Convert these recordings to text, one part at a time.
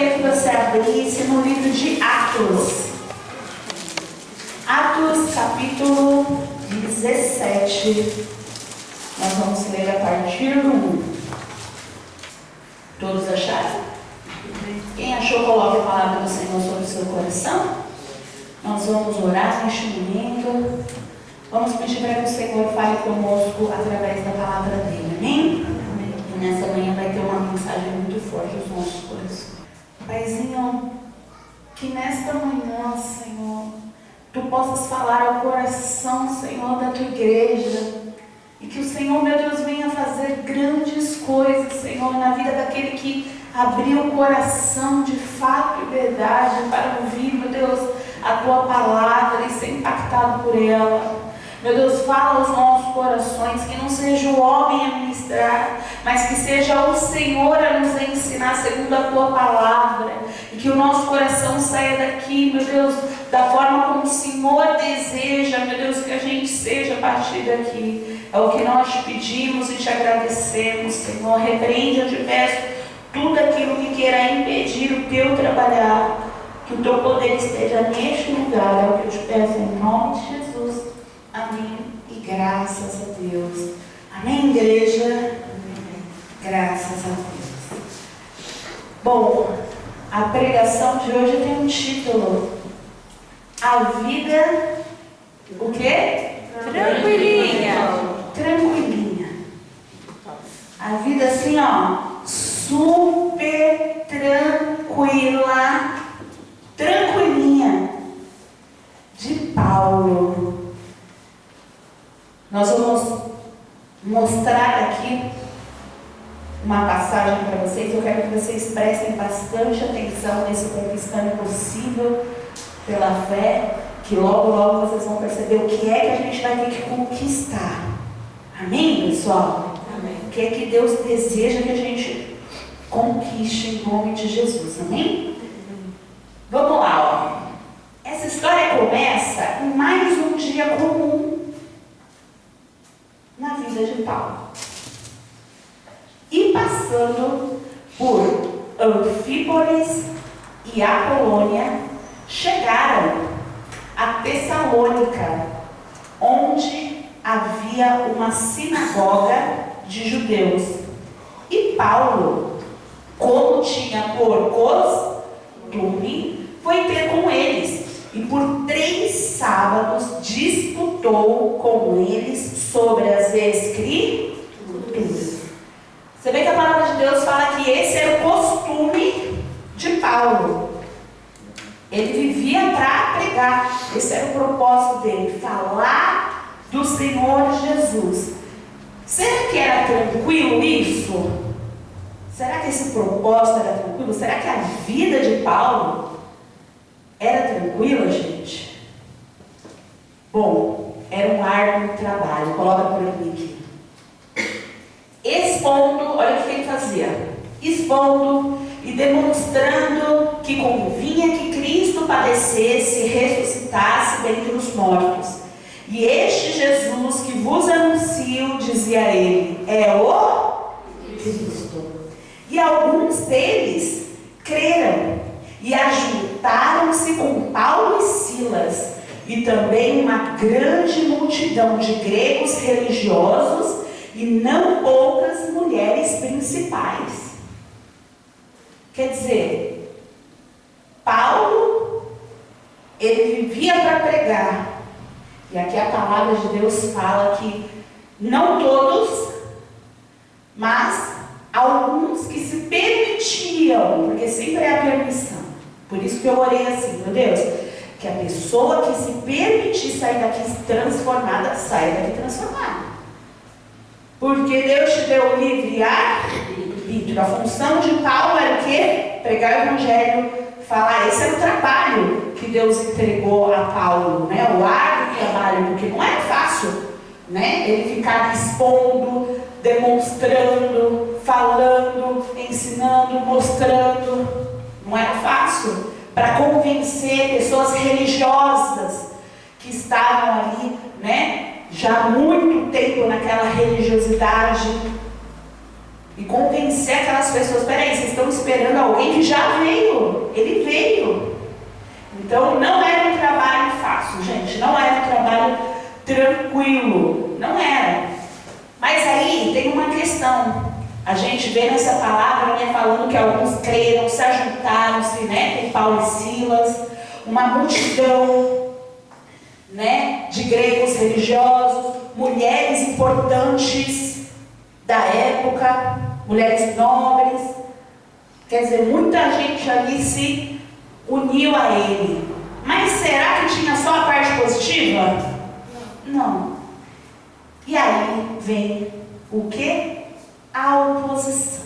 gostaria que você abrisse no livro de Atos. Atos, capítulo 17. Nós vamos ler a partir do 1. Todos acharam? Quem achou, coloque a palavra do Senhor sobre o seu coração. Nós vamos orar neste momento. Vamos pedir para que o Senhor fale conosco através da palavra dele. Amém? E nessa manhã vai ter uma mensagem muito forte aos nossos corações. Paizinho, que nesta manhã, Senhor, Tu possas falar ao coração, Senhor, da Tua igreja. E que o Senhor, meu Deus, venha fazer grandes coisas, Senhor, na vida daquele que abriu o coração de fato e verdade para ouvir, meu Deus, a Tua palavra e ser impactado por ela. Meu Deus, fala aos nossos corações, que não seja o homem a ministrar, mas que seja o Senhor a nos ensinar segundo a Tua palavra. E que o nosso coração saia daqui, meu Deus, da forma como o Senhor deseja, meu Deus, que a gente seja a partir daqui. É o que nós te pedimos e te agradecemos, Senhor. Repreende, eu te peço, tudo aquilo que queira impedir o Teu trabalhar. Que o Teu poder esteja neste lugar, é o que eu te peço em nome de Jesus. Amém. E graças a Deus. Amém, igreja? Amém. Graças a Deus. Bom, a pregação de hoje tem um título. A vida, o quê? Tranquilinha. Tranquilinha. A vida assim, ó, super tranquila. Tranquilinha. De Paulo. Nós vamos mostrar aqui uma passagem para vocês. Eu quero que vocês prestem bastante atenção nesse conquistando possível pela fé, que logo, logo vocês vão perceber o que é que a gente vai ter que conquistar. Amém, pessoal? Amém. O que é que Deus deseja que a gente conquiste em nome de Jesus. Amém? Vamos lá, ó. Essa história começa em mais um dia comum na vida de Paulo. E passando por Anfípolis e Apolônia, chegaram a Tessalônica, onde havia uma sinagoga de judeus. E Paulo, como tinha por costume, foi ter com eles. E por 3 sábados disputou com eles sobre as Escrituras. Você vê que a palavra de Deus fala que esse era o costume de Paulo. Ele vivia para pregar. Esse era o propósito dele, falar do Senhor Jesus. Será que era tranquilo isso? Será que esse propósito era tranquilo? Será que a vida de Paulo era tranquila, gente? Bom, era um árduo trabalho. Coloca por aqui. Expondo, olha o que ele fazia. Expondo e demonstrando que convinha que Cristo padecesse e ressuscitasse dentre os mortos. E este Jesus que vos anuncio, dizia ele, é o Cristo. E alguns deles creram e ajuntaram-se com Paulo e Silas, e também uma grande multidão de gregos religiosos e não poucas mulheres principais. Quer dizer, Paulo, ele vivia para pregar. E aqui a palavra de Deus fala que não todos, mas alguns que se permitiam, porque sempre é a permissão. Por isso que eu orei assim, meu Deus, que a pessoa que se permitir sair daqui transformada, saia daqui transformada. Porque Deus te deu o livre arbítrio. A função de Paulo era o quê? Pregar o evangelho, falar. Esse era o trabalho que Deus entregou a Paulo, né? O árduo trabalho, porque não era fácil, né? Ele ficava expondo, demonstrando, falando, ensinando, mostrando. Não era fácil para convencer pessoas religiosas que estavam ali, né? Já há muito tempo naquela religiosidade. e convencer aquelas pessoas: peraí, vocês estão esperando alguém que já veio, ele veio. Então não era um trabalho fácil, gente, não era um trabalho tranquilo, não era. Mas aí tem uma questão. A gente vê nessa palavra, né, falando que alguns creram, se ajuntaram-se, né, com Paulo e Silas, uma multidão, né, de gregos religiosos, mulheres importantes da época, mulheres nobres. Quer dizer, muita gente ali se uniu a ele. Mas será que tinha só a parte positiva? Não. E aí vem o quê? A oposição.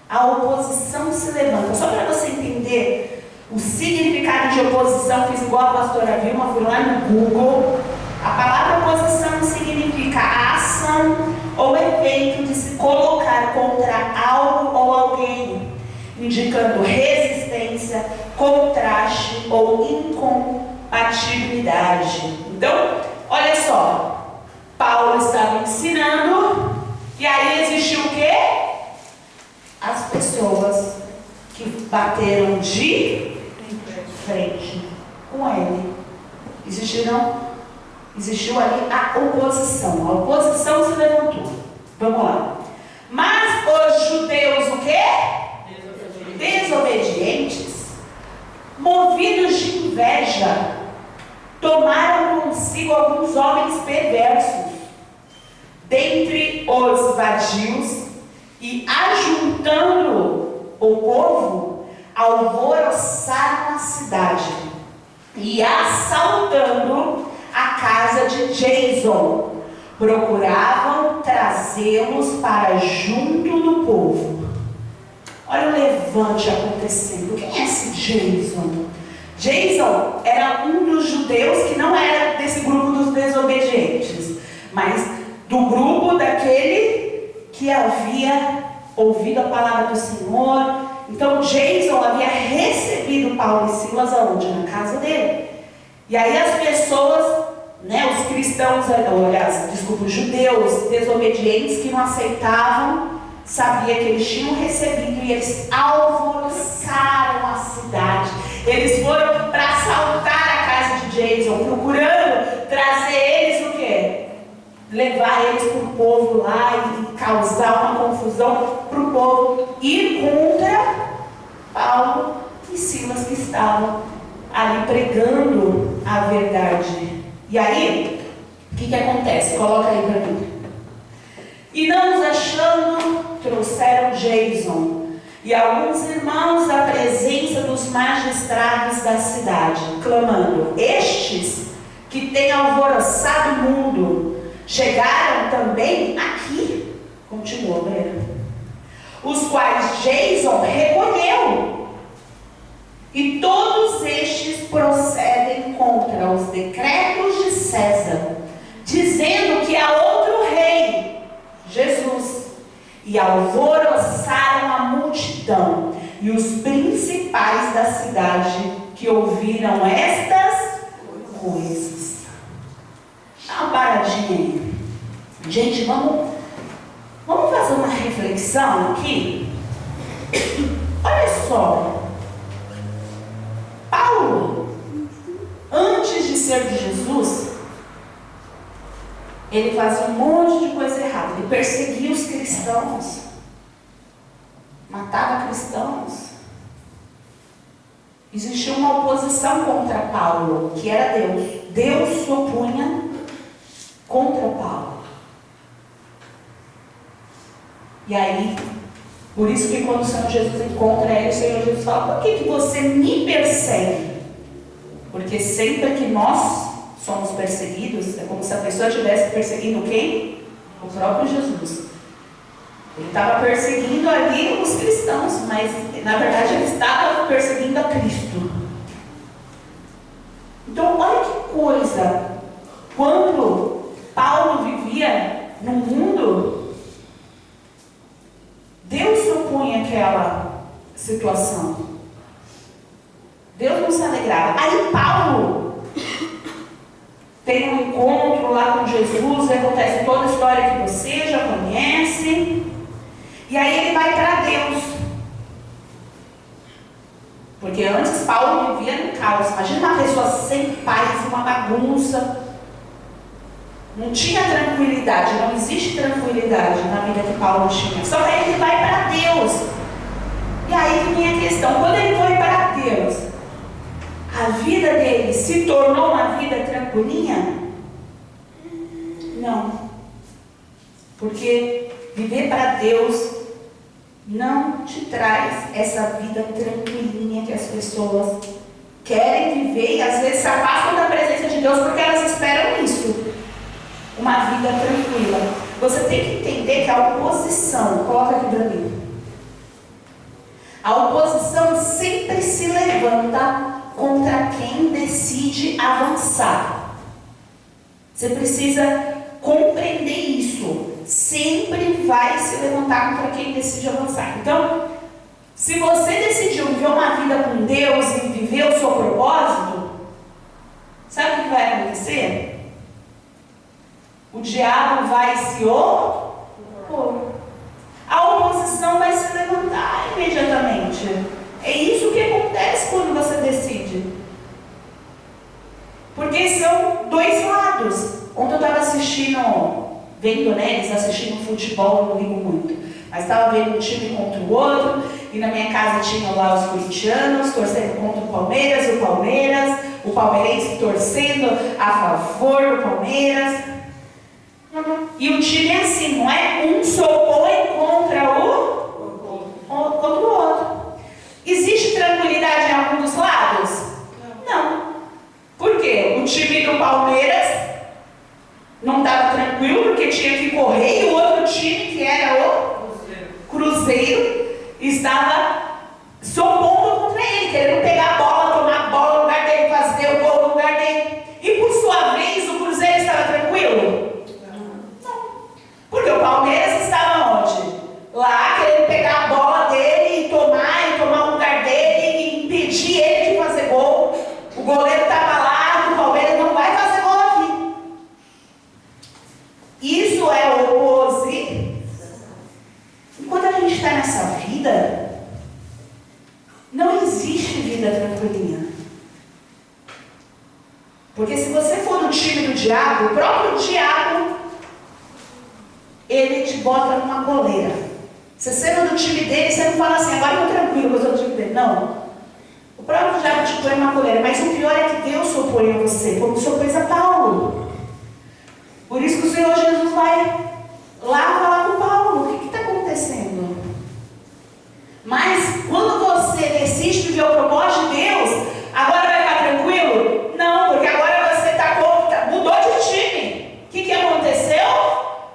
A oposição se levanta. Só para você entender o significado de oposição, fiz igual a pastora Vilma, fui lá no Google. A palavra oposição significa a ação ou efeito de se colocar contra algo ou alguém, indicando resistência, contraste ou incompatibilidade. Então, olha só, Paulo estava ensinando, e aí existiu o quê? As pessoas que bateram de frente com ele. Existiu ali a oposição. A oposição se levantou. Vamos lá. Mas os judeus o quê? Desobedientes, movidos de inveja, tomaram consigo alguns homens perversos dentre os vadios e, ajuntando o povo, alvoroçaram a cidade e, assaltando a casa de Jason, procuravam trazê-los para junto do povo. Olha o levante acontecendo. Quem é esse Jason? Jason era um dos judeus que não era desse grupo dos desobedientes, mas do grupo daquele que havia ouvido a palavra do Senhor. Então Jason havia recebido Paulo e Silas aonde? Na casa dele. E aí as pessoas, né, os cristãos, os judeus desobedientes que não aceitavam, sabia que eles tinham recebido e eles alvoroçaram a cidade. Eles foram para assaltar a casa de Jason, procurando trazer eles o quê? Levar eles para o povo lá e causar uma confusão para o povo ir contra Paulo e Silas, que estavam ali pregando a verdade. E aí, o que acontece? Coloca aí para mim. E não os achando, trouxeram Jason e alguns irmãos à presença dos magistrados da cidade, clamando: estes que têm alvoroçado o mundo chegaram também aqui. Continua, Breno. Os quais Jason recolheu. E todos estes procedem contra os decretos de César, dizendo que há outro rei, Jesus, e alvoroçaram a multidão e os principais da cidade que ouviram estas coisas. Dá uma paradinha aí. Gente, vamos fazer uma reflexão aqui. Olha só. Paulo, antes de ser de Jesus, ele fazia um monte de coisa errada. Ele perseguia os cristãos, matava cristãos. Existia uma oposição contra Paulo, que era Deus. Deus se opunha contra Paulo. E aí, por isso que quando o Senhor Jesus encontra ele, o Senhor Jesus fala: por que você me persegue? Porque sempre que nós somos perseguidos, é como se a pessoa estivesse perseguindo quem? O próprio Jesus. Ele estava perseguindo ali os cristãos, mas na verdade ele estava perseguindo a Cristo. Então olha que coisa. Quando Paulo vivia no mundo, Deus se opunha àquela situação. Deus não se alegrava. Aí Paulo tem um encontro lá com Jesus, e acontece toda a história que você já conhece. E aí ele vai para Deus. Porque antes Paulo vivia no caos. Imagina uma pessoa sem paz, uma bagunça. Não tinha tranquilidade, não existe tranquilidade na vida que Paulo tinha. Só que aí ele vai para Deus. E aí que vem a questão, quando ele foi para Deus, a vida dele se tornou uma vida tranquilinha? Não. Porque viver para Deus não te traz essa vida tranquilinha que as pessoas querem viver e às vezes se afastam da presença de Deus porque elas esperam isso. Uma vida tranquila. Você tem que entender que a oposição, coloca aqui para mim. A oposição sempre se levanta contra quem decide avançar. Você precisa compreender isso. Sempre vai se levantar contra quem decide avançar. Então, se você decidiu viver uma vida com Deus e viver o seu propósito, sabe o que vai acontecer? O diabo vai se opor. A oposição vai se levantar imediatamente. É isso que acontece quando você decide. Porque são dois lados. Ontem eu estava vendo, eles assistindo futebol, eu não ligo muito. Mas estava vendo um time contra o outro. E na minha casa tinham lá os corintianos torcendo contra o palmeirense torcendo a favor do Palmeiras. E o time é assim, não é? Um se opõe contra o outro. Existe tranquilidade em algum dos lados? Não. Por quê? O time do Palmeiras não estava tranquilo porque tinha que correr e o outro time, que era o Cruzeiro, estava se opondo contra ele, querendo pegar a bola, tomar a bola no lugar dele, fazer o gol no lugar dele. E por sua vez, o Cruzeiro estava tranquilo? Porque o Palmeiras estava onde? Lá, querendo pegar a bola dele e tomar o lugar dele e impedir ele de fazer gol. O goleiro estava lá, o Palmeiras não vai fazer gol aqui. Isso é oposição. Enquanto a gente está nessa vida, não existe vida tranquilinha. Porque se você for do time do diabo, o próprio diabo, ele te bota numa coleira. Você sendo do time dele, você não fala assim, agora eu estou tranquilo, eu sou do time dele. Não. O próprio diabo te põe numa coleira. Mas o pior é que Deus se opõe a você, como se opôs a Paulo. Por isso que o Senhor Jesus vai lá falar com Paulo. O que está acontecendo? Mas quando você decide viver o propósito de Deus, agora vai ficar tranquilo? Não, porque agora você mudou de time. O que aconteceu?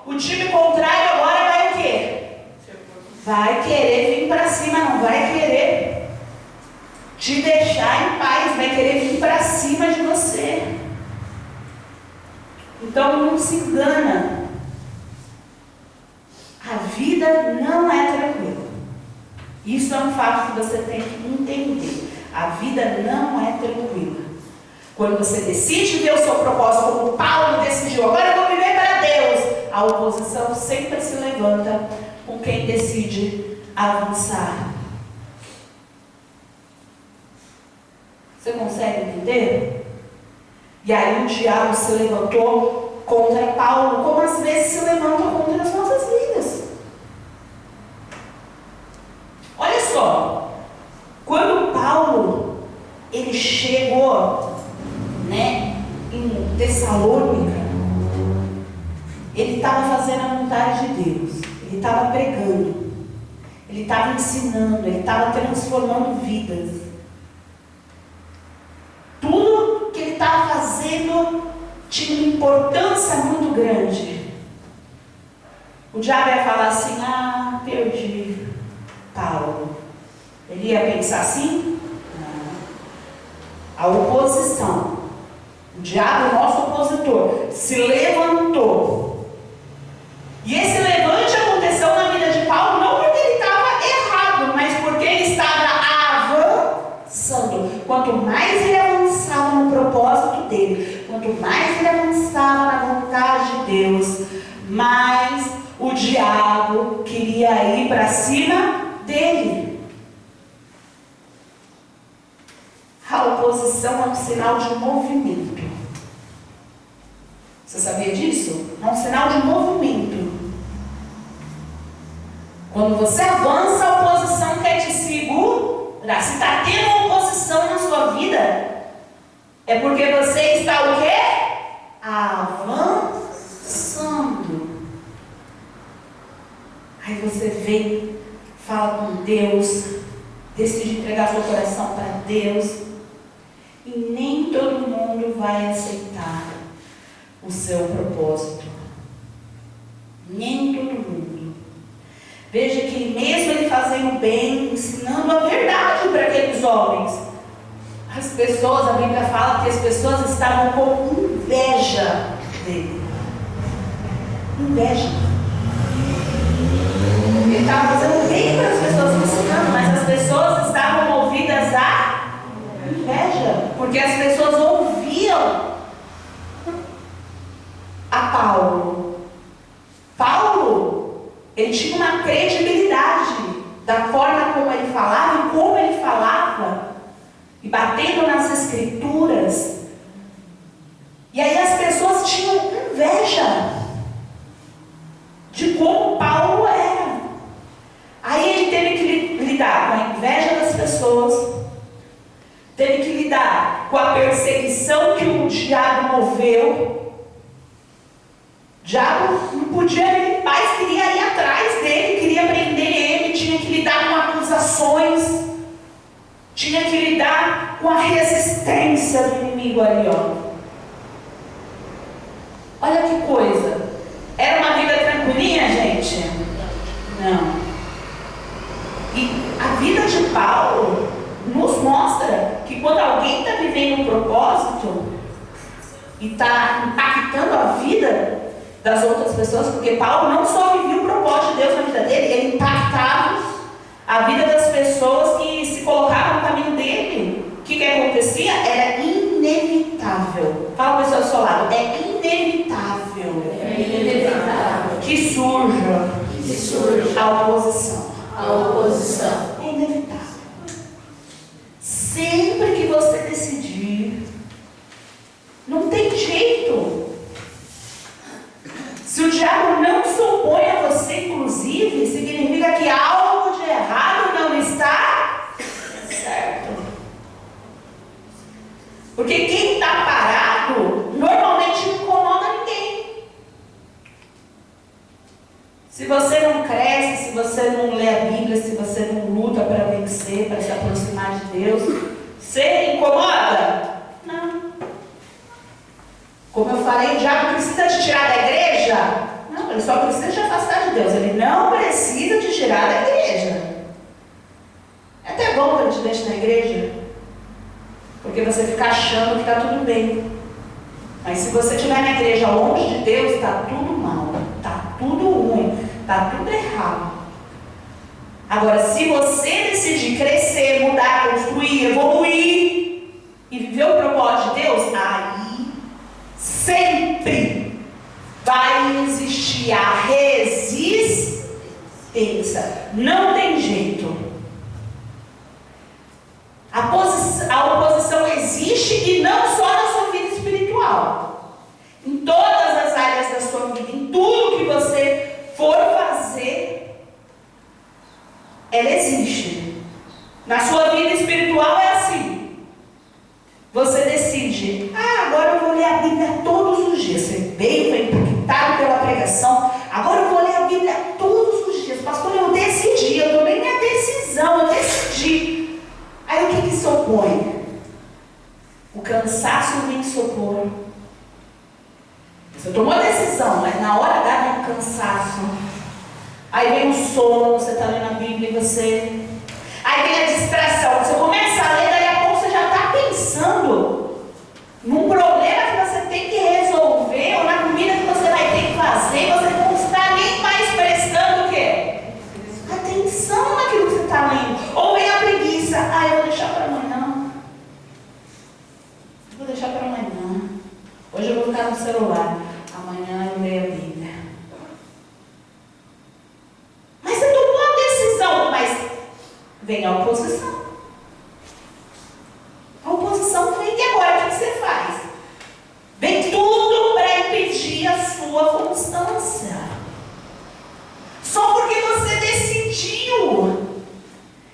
O time contrário agora vai o quê? Vai querer vir para cima, não vai querer te deixar em paz, vai querer vir para cima de você. Então não se engana. A vida não é tranquila. Isso é um fato que você tem que entender. A vida não é tranquila. Quando você decide ver o seu propósito, como Paulo decidiu, agora eu vou viver para Deus, a oposição sempre se levanta com quem decide avançar. Você consegue entender? E aí o diabo se levantou contra Paulo, como às vezes se levanta contra as nossas vidas. Olha só, quando Paulo ele chegou, em Tessalônica, ele estava fazendo a vontade de Deus, ele estava pregando, ele estava ensinando, ele estava transformando vidas. Tudo que ele estava fazendo tinha uma importância muito grande. O diabo ia falar assim, perdi Paulo. Ele ia pensar assim? Não. A oposição, o diabo, nosso opositor, se levantou. E esse levante aconteceu na vida de Paulo, não porque ele estava errado, mas porque ele estava avançando. Quanto mais ele avançava no propósito dele, quanto mais ele avançava na vontade de Deus, mais o diabo queria ir para cima dele. A oposição é um sinal de movimento. Você sabia disso? É um sinal de movimento. Quando você avança, a oposição quer te segurar. Se está tendo uma oposição na sua vida, é porque você está o quê? Avançando. Aí você vem, fala com Deus, decide entregar seu coração para Deus, e nem todo mundo vai aceitar o seu propósito. Nem todo mundo. Veja que mesmo ele fazendo bem, ensinando a verdade para aqueles homens, as pessoas, a Bíblia fala que as pessoas estavam com inveja dele. Inveja. Ele estava fazendo bem para as pessoas, ensinando, mas as pessoas estavam movidas a inveja, porque as pessoas ouviam a Paulo. Paulo, ele tinha uma credibilidade da forma como ele falava e como ele falava, e batendo nas escrituras. E aí as pessoas tinham inveja de como Paulo era. Aí ele teve que lidar com a inveja das pessoas, teve que lidar com a perseguição que o diabo moveu. O diabo não podia ir em paz, queria ir atrás dele, queria prender ele, tinha que lidar com acusações, tinha que lidar com a resistência do inimigo ali, ó. Olha que coisa. Era uma vida tranquilinha, gente? Não. E a vida de Paulo nos mostra que quando alguém está vivendo um propósito e está impactando a vida das outras pessoas, porque Paulo não só vivia o propósito de Deus na vida dele, ele impactava a vida das pessoas que se colocavam no caminho dele. O que acontecia? Era inevitável. Fala para o pessoal do seu lado, é inevitável. É inevitável. Que surja a oposição. A oposição. É inevitável. Sempre que você decidir, não tem jeito. Se o diabo não se opõe a você, inclusive, significa que algo de errado não está certo. Porque quem está parado normalmente não incomoda ninguém. Se você não cresce, se você não lê a Bíblia, se você não luta para vencer, para se aproximar de Deus, você incomoda? Não. Como eu falei, o diabo precisa te tirar da igreja? Não, ele só precisa te afastar de Deus. Ele não precisa te tirar da igreja. É até bom que ele te deixe na igreja, porque você fica achando que está tudo bem. Mas se você estiver na igreja longe de Deus, está tudo mal, está tudo ruim, está tudo errado. Agora, se você decidir crescer, mudar, construir, evoluir e viver o propósito de Deus, aí sempre vai existir a resistência. Não tem jeito. A oposição existe, e não só na sua vida espiritual. Em todas as áreas da sua vida, em tudo que você for fazer, ela existe. Na sua vida espiritual é assim. Você decide, agora eu vou ler a Bíblia todos os dias. Você veio, foi impactado pela pregação. Agora eu vou ler a Bíblia todos os dias. Pastor, eu decidi, eu tomei minha decisão, eu decidi. Aí o que se opõe? O cansaço vem se opor. Você tomou a decisão, mas na hora H vem o cansaço. Aí vem o sono, você está lendo a Bíblia e você... Aí vem a distração. Você começa a ler, daí a pouco você já está pensando num problema que você tem que resolver, ou na comida que você vai ter que fazer, e você não está nem mais prestando o quê? Atenção naquilo que você está lendo. Ou vem a preguiça. Eu vou deixar para amanhã. Vou deixar para amanhã. Hoje eu vou ficar no celular. Amanhã eu leio a Bíblia. oposição. A oposição vem, e agora o que você faz? Vem tudo para impedir a sua constância. Só porque você decidiu.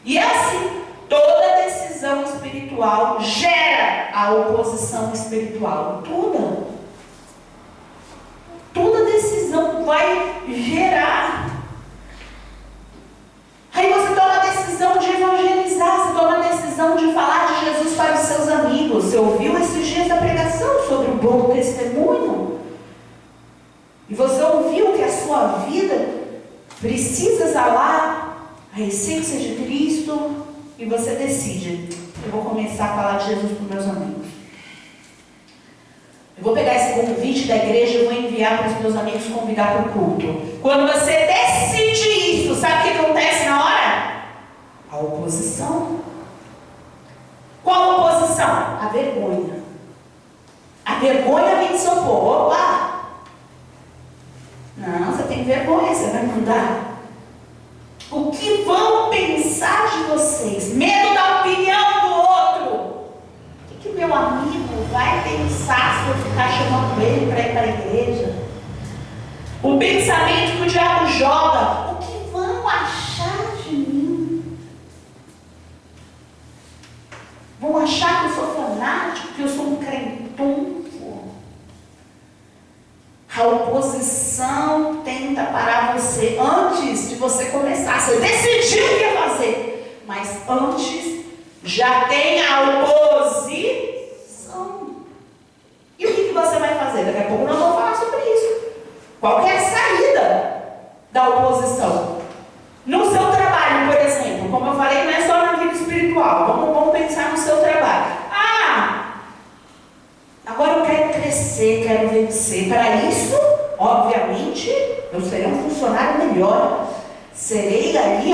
E é assim, toda decisão espiritual gera a oposição espiritual. Toda decisão vai gerar. Aí você toma a decisão de evangelizar, você toma a decisão de falar de Jesus para os seus amigos. Você ouviu esses dias a pregação sobre o bom testemunho? E você ouviu que a sua vida precisa exalar a essência de Cristo, e você decide: eu vou começar a falar de Jesus para os meus amigos. Eu vou pegar esse convite da igreja e vou enviar para os meus amigos convidar para o culto. Quando você decide isso, sabe o que acontece na hora? A oposição. Qual a oposição? A vergonha. A vergonha vem de socorro. Opa! Não, você tem vergonha, você vai mudar. O que vão pensar de vocês? Medo da opinião do outro. O que meu amigo vai pensar se eu ficar chamando ele para ir para a igreja? O pensamento que o diabo joga: o que vão achar de mim? Vão achar que eu sou fanático, que eu sou um crentonfo. A oposição tenta parar você antes de você começar. Você decidiu o que ia fazer, mas antes já tem a oposição. E o que você vai fazer? Daqui a pouco nós vamos falar sobre isso. Qual que é a saída da oposição? No seu trabalho, por exemplo, como eu falei, não é só na vida espiritual. Vamos pensar no seu trabalho. Agora eu quero crescer, quero vencer. Para isso, obviamente, eu serei um funcionário melhor. Serei ali,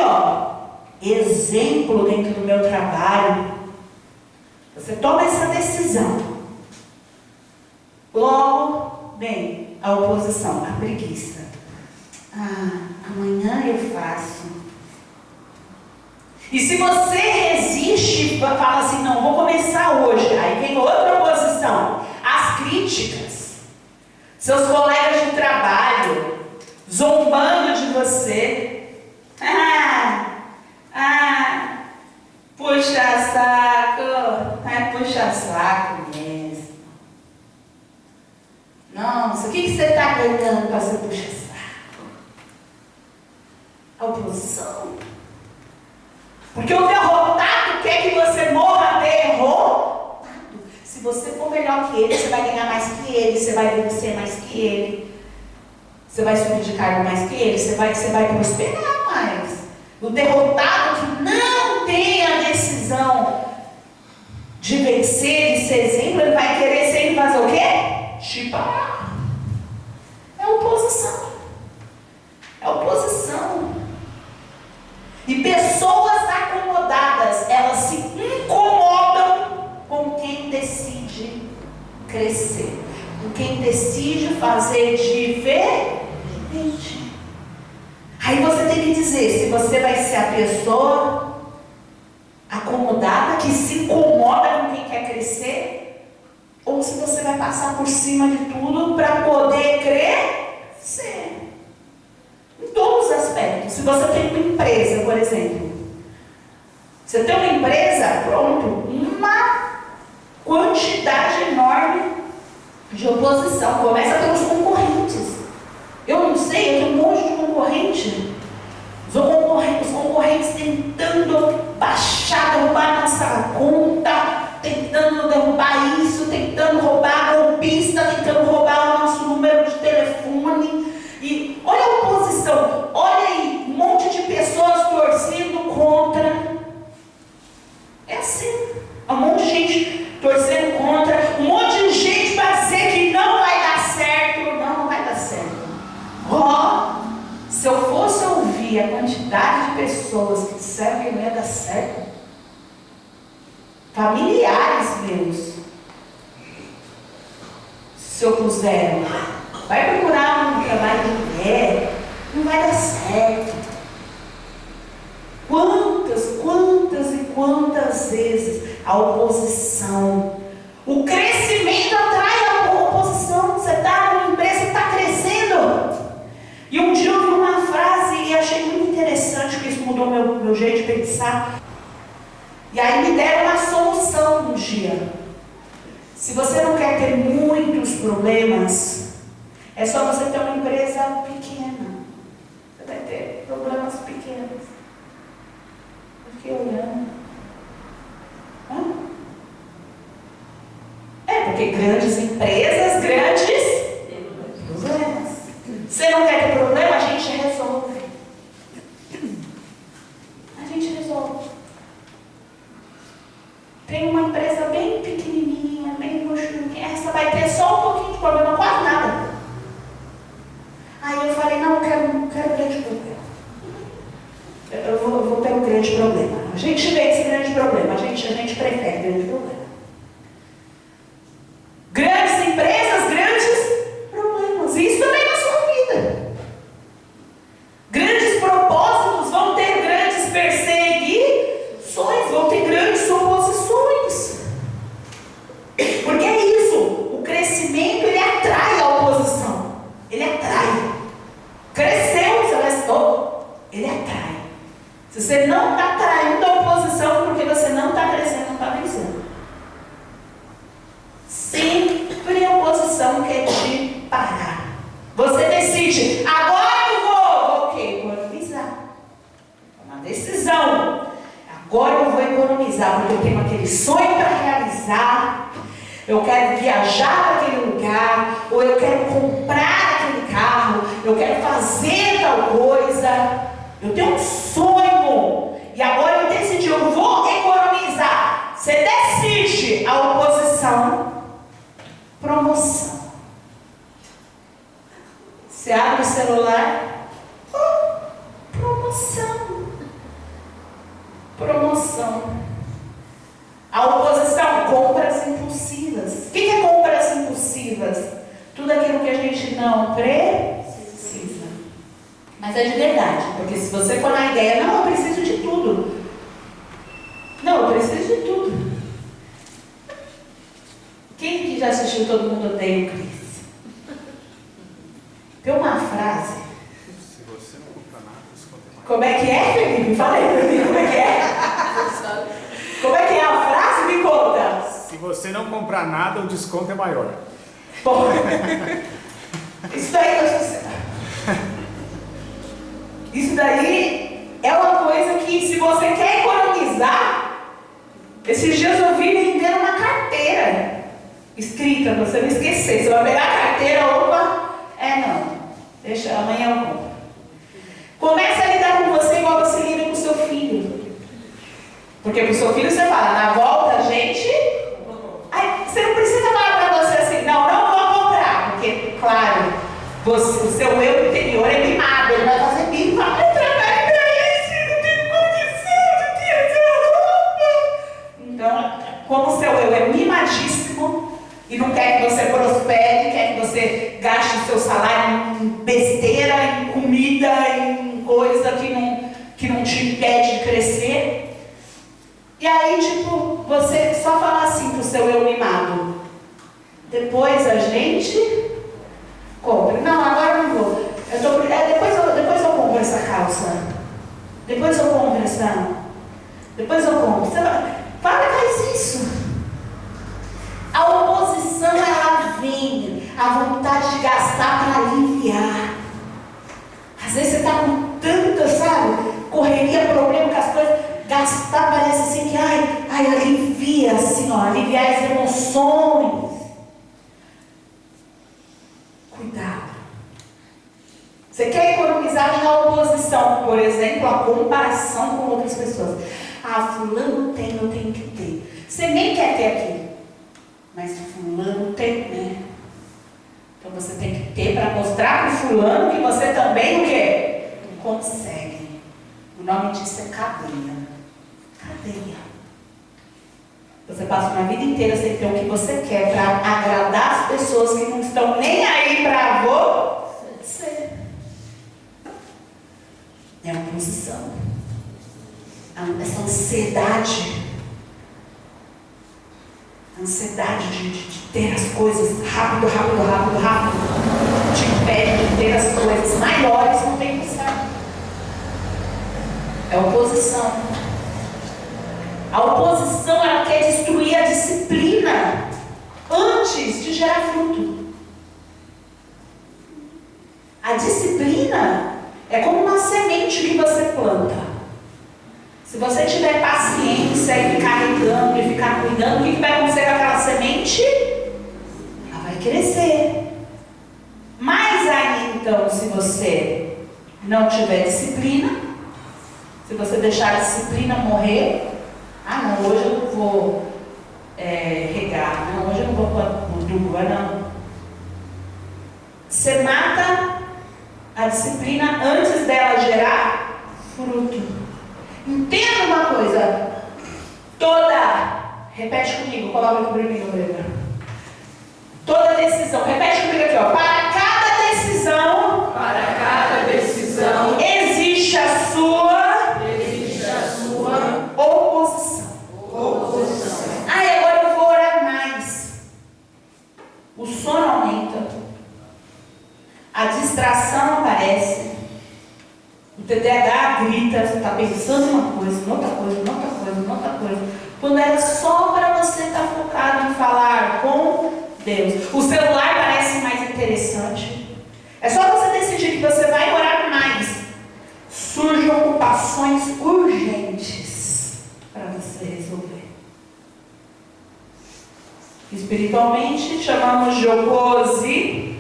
exemplo dentro do meu trabalho. Você toma essa decisão. Logo vem a oposição, a preguiça. Amanhã eu faço. E se você resiste, fala assim: não, vou começar hoje. Aí vem outra oposição. As críticas. Seus colegas de trabalho zombando de você. Puxa saco. Puxa saco mesmo. Nossa, o que você está ganhando para ser puxa saco? A oposição. Porque o derrotado quer que você morra derrotado. Se você for melhor que ele, você vai ganhar mais que ele, você vai vencer mais que ele, você vai subir de cargo mais que ele, você vai prosperar mais. O derrotado que não tem a decisão de vencer, de ser exemplo, ele vai querer sempre fazer o quê? Te parar. É oposição. É oposição. E pessoas acomodadas, elas se incomodam com quem decide crescer, com quem decide fazer diferente. Aí você tem que dizer se você vai ser a pessoa acomodada, que se incomoda com quem quer crescer, ou se você vai passar por cima de tudo para poder crescer. Em todos os aspectos. Se você tem uma empresa, por exemplo, você tem uma empresa, pronto, uma quantidade enorme de oposição. Começa pelos concorrentes. Eu não sei, eu tenho um monte de concorrente. Os concorrentes tentando baixar, derrubar nossa conta, tentando derrubar isso, tentando roubar a golpista, tentando roubar o nosso número de telefone. E olha a oposição, olha aí, um monte de pessoas torcendo contra. É assim, um monte de gente torcendo contra, um monte de gente para dizer que não vai dar certo. Não vai dar certo. Se eu fosse ouvir a quantidade de pessoas que disseram que não ia dar certo, familiares meus, se eu puser, vai procurar um trabalho de mulher, não vai dar certo. Quantas vezes a oposição, o crescimento atrai a oposição. Você está numa empresa que está crescendo. E um dia eu vi uma frase e achei muito interessante, que isso mudou meu jeito de pensar. E aí me deram uma solução um dia. Se você não quer ter muitos problemas, é só você ter uma empresa pequena. Você vai ter problemas pequenos. Eu fiquei olhando. Porque grandes empresas, grandes problemas. Você não quer ter problema? A gente resolve. A gente resolve. Tem uma empresa bem pequenininha, bem roxinha. Essa vai ter só um pouquinho de problema, quase nada. Aí eu falei, não, eu quero grande problema. Eu vou ter um grande problema. A gente vê esse grande problema. A gente prefere grande problema. Grandes empresas, grandes problemas. E isso também na sua vida. Grandes propósitos vão ter grandes perseguições, vão ter grandes oposições. Porque é isso. O crescimento, ele atrai a oposição. Ele atrai. Cresceu, você vai... ele atrai. Se você não está atraindo a oposição, porque você não está crescendo, não está vencendo. Sempre a oposição quer te parar. Você decide, agora eu vou o quê? Economizar. É uma decisão. Agora eu vou economizar, porque eu tenho aquele sonho para realizar. Eu quero viajar para aquele lugar, ou eu quero comprar aquele carro, eu quero fazer tal coisa. Eu tenho um sonho, e agora eu decidi, eu vou economizar. Você decide, a oposição, promoção. Você abre o celular, promoção. Promoção. A oposição, compras impulsivas. O que é compras impulsivas? Tudo aquilo que a gente não precisa. Mas é de verdade, porque se você for na ideia, não, eu preciso de tudo. Não, eu preciso de tudo. Quem que já assistiu Todo Mundo Odeia o Chris? Tem uma frase. Se você não compra nada, desconta mais. Como é que é, Felipe? Fala aí pra mim, como é que é? Como é que é a frase? Me conta. Se você não comprar nada, o desconto é maior. Bom, isso daí é sucesso. Isso daí é uma coisa que, se você quer economizar, esses dias eu vi vendendo uma carteira escrita, pra você não esquecer. Você vai pegar a carteira, opa, não, deixa, amanhã eu compro. Começa a lidar com você igual você lida com o seu filho. Porque pro seu filho você fala, na volta a gente... Aí, você não precisa falar pra você assim, não vou comprar. Porque, claro, o seu eu interior é mimado, ele vai fazer bico, vai trabalhar pra isso, não tem condição de ter. Então, como o seu eu é mimadíssimo e não quer que você prospere, quer que você gaste o seu salário em besteira, em comida, em coisa que não te impede de crescer. E aí, tipo, você só fala assim pro seu eu mimado. Depois a gente compra. Não, agora eu não vou. Depois eu compro essa calça. Depois eu compro essa. Depois eu compro. Você fala, faz isso. A oposição, ela vem. A vontade de gastar para aliviar. Às vezes você está com tanta, sabe? Correria, problema com as coisas. Gastar parece assim que, alivia, assim, ó, aliviar as emoções. Cuidado. Você quer economizar na oposição, por exemplo, a comparação com outras pessoas. Fulano tem, eu tenho que ter. Você nem quer ter aquilo, mas fulano tem, né? Então você tem que ter para mostrar para o fulano que você também o quê? Consegue. O nome disso é cadeia. Cadeia. Você passa uma vida inteira sem ter o que você quer para agradar as pessoas que não estão nem aí para você. É uma posição. essa ansiedade. A ansiedade de ter as coisas rápido, te impede de ter as coisas maiores no tempo certo. É oposição. A oposição, ela quer destruir a disciplina antes de gerar fruto. A disciplina é como uma semente que você planta. Se você tiver paciência e ficar regando e ficar cuidando, o que vai acontecer com aquela semente? Ela vai crescer. Mas aí então, se você não tiver disciplina, se você deixar a disciplina morrer, não, hoje eu não vou regar, não, hoje eu não vou pôr adubo, não. Você mata a disciplina antes dela gerar fruto. Entenda uma coisa, repete comigo, coloca aqui para mim, Bruna. Toda decisão, repete comigo aqui, para cada decisão, existe a sua oposição. Agora eu vou orar mais. O sono aumenta, a distração aparece, o TDAH grita, você está pensando uma coisa, outra coisa, quando era só para você estar focado em falar com Deus. O celular parece mais interessante. É só você decidir que você vai orar mais. Surgem ocupações urgentes para você resolver. Espiritualmente chamamos de oposição.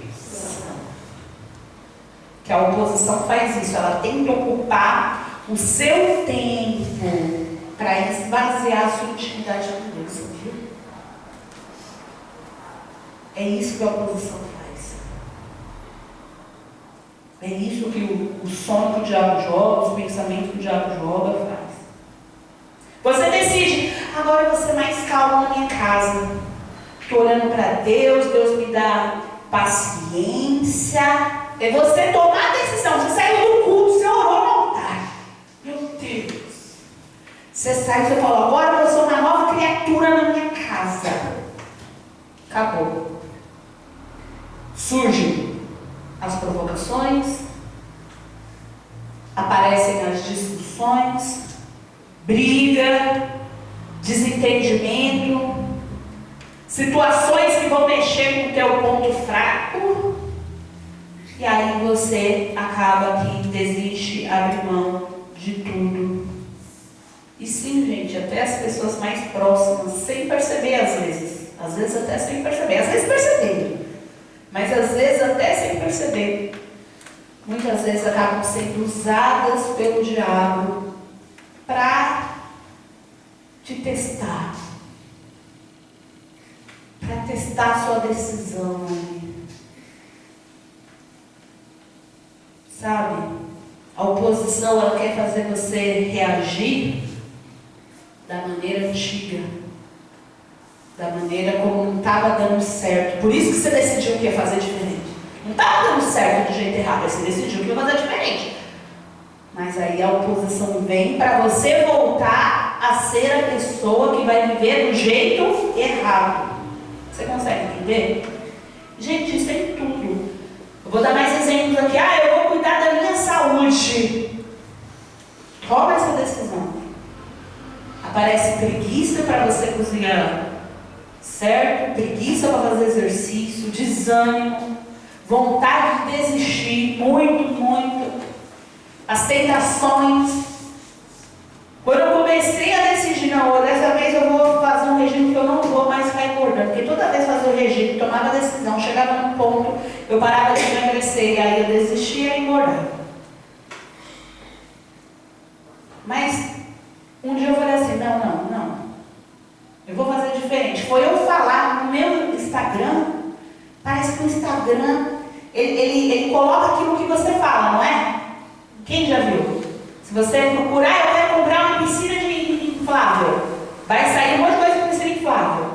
Que a oposição faz isso, ela tenta ocupar o seu tempo para esvaziar a sua intimidade com Deus, viu? É isso que a oposição faz. É isso que o sono que o diabo joga, os pensamentos que o diabo joga faz. Você decide, agora eu vou ser mais calmo na minha casa. Estou orando para Deus, Deus me dá paciência. É você tomar a decisão. Você saiu do culto, você orou no altar. Meu Deus. Você sai e você fala, agora eu sou uma nova criatura na minha casa. Acabou. Surgem as provocações, aparecem as discussões, briga, desentendimento, situações que vão mexer com o teu ponto fraco. E aí você acaba que desiste, abre mão de tudo. E sim, gente, até as pessoas mais próximas, sem perceber às vezes até sem perceber, às vezes percebendo, mas às vezes até sem perceber, muitas vezes acabam sendo usadas pelo diabo para te testar, para testar a sua decisão. Sabe? A oposição, ela quer fazer você reagir da maneira antiga, da maneira como não estava dando certo. Por isso que você decidiu que ia fazer diferente. Não estava dando certo do jeito errado, você decidiu que ia fazer diferente. Mas aí a oposição vem para você voltar a ser a pessoa que vai viver do jeito errado. Você consegue entender? Gente, isso é em tudo. Eu vou dar mais exemplos aqui. Eu vou cuidar da minha saúde. Toma essa decisão. Aparece preguiça para você cozinhar, certo? Preguiça para fazer exercício, desânimo, vontade de desistir, muito. As tentações. Quando eu comecei a decidir, não, dessa vez eu vou fazer um regime que eu não vou mais ficar engordando, porque toda vez fazer o regime, tomava a decisão, chegava num ponto, eu parava de emagrecer, e aí eu desistia e engordava. Mas um dia eu falei assim, não, eu vou fazer diferente. Foi eu falar no meu Instagram, parece que o Instagram, ele coloca aquilo que você fala, não é? Quem já viu? Se você procurar, eu quero comprar uma piscina de inflável. Vai sair um monte de coisa de piscina inflável.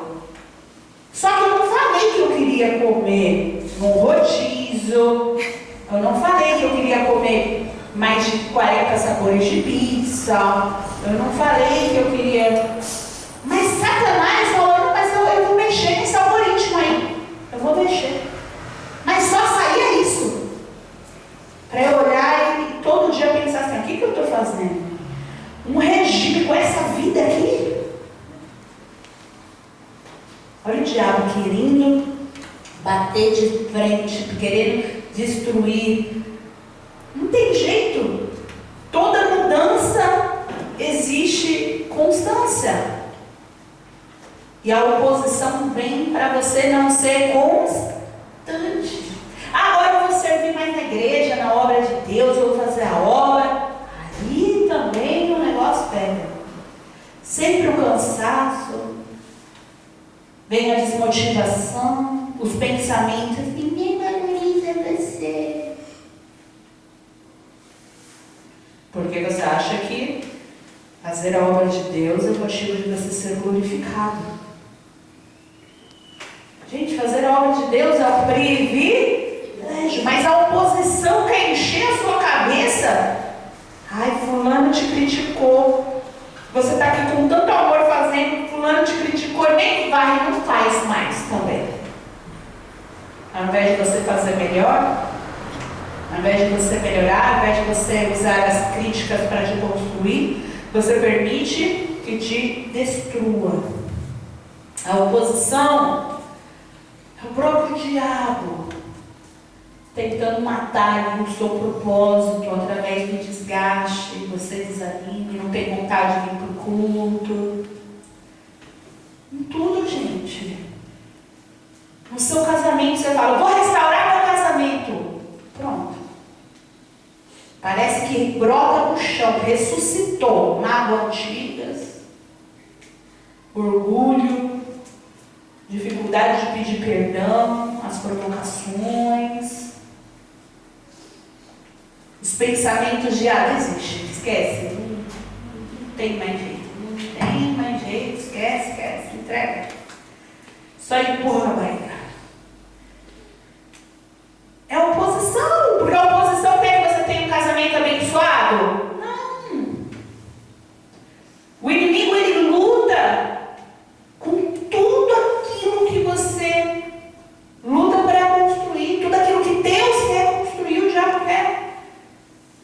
Só que eu não falei que eu queria comer um rodízio. Eu não falei que eu queria comer mais de 40 sabores de pizza. Eu não falei que eu queria. Mas Satanás falou, não, mas eu vou mexer nesse algoritmo aí. Eu vou mexer. Mas só saía isso. Para eu olhar e todo dia pensar assim, o que eu estou fazendo? Um regime com essa vida aqui? Olha o diabo querendo bater de frente, querendo destruir. Não tem jeito. Toda mudança existe constância. E a oposição vem para você não ser constante. Agora eu vou servir mais na igreja, na obra de Deus, eu vou fazer a obra. Aí também o negócio pega. Sempre o cansaço, vem a desmotivação, os pensamentos, ninguém valoriza você. Porque você acha que fazer a obra de Deus é o motivo de você ser glorificado. Gente, fazer a obra de Deus é um privilégio, mas a oposição quer encher a sua cabeça. Ai, fulano te criticou. Você está aqui com tanto amor fazendo, fulano te criticou, nem vai e não faz mais também. Ao invés de você fazer melhor, ao invés de você melhorar, ao invés de você usar as críticas para te construir, você permite que te destrua. A oposição é o próprio diabo tentando matar o seu propósito através do desgaste, você desanime, não tem vontade de vir para o culto. Em tudo, gente. No seu casamento você fala, vou restaurar meu casamento. Pronto. Parece que brota no chão, ressuscitou. Mágoas antigas, orgulho, dificuldade de pedir perdão, as provocações, os pensamentos de desiste, esquece, não tem mais jeito, esquece, entrega. Só empurra a barriga. É oposição, porque a oposição quer que você tenha um casamento abençoado? Não. O inimigo, ele luta com tudo aquilo que você luta para construir, tudo aquilo que Deus quer construir, o diabo quer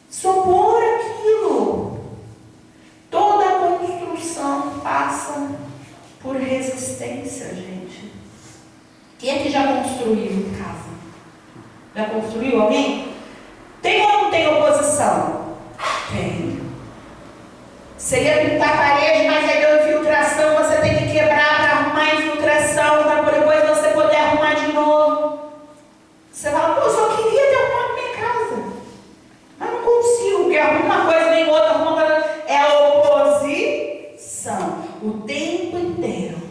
se opor aquilo. Toda a construção passa por resistência, gente. Quem é que já construiu casa? Já construiu alguém? Tem ou não tem oposição? Tem. Você ia pintar a parede, mas aí deu infiltração, você tem que quebrar para arrumar a infiltração, para depois você poder arrumar de novo. Você fala, pô, eu só queria ter arrumado minha casa. Mas não consigo, porque arruma uma coisa, vem outra, arruma outra. É a oposição. O tempo inteiro.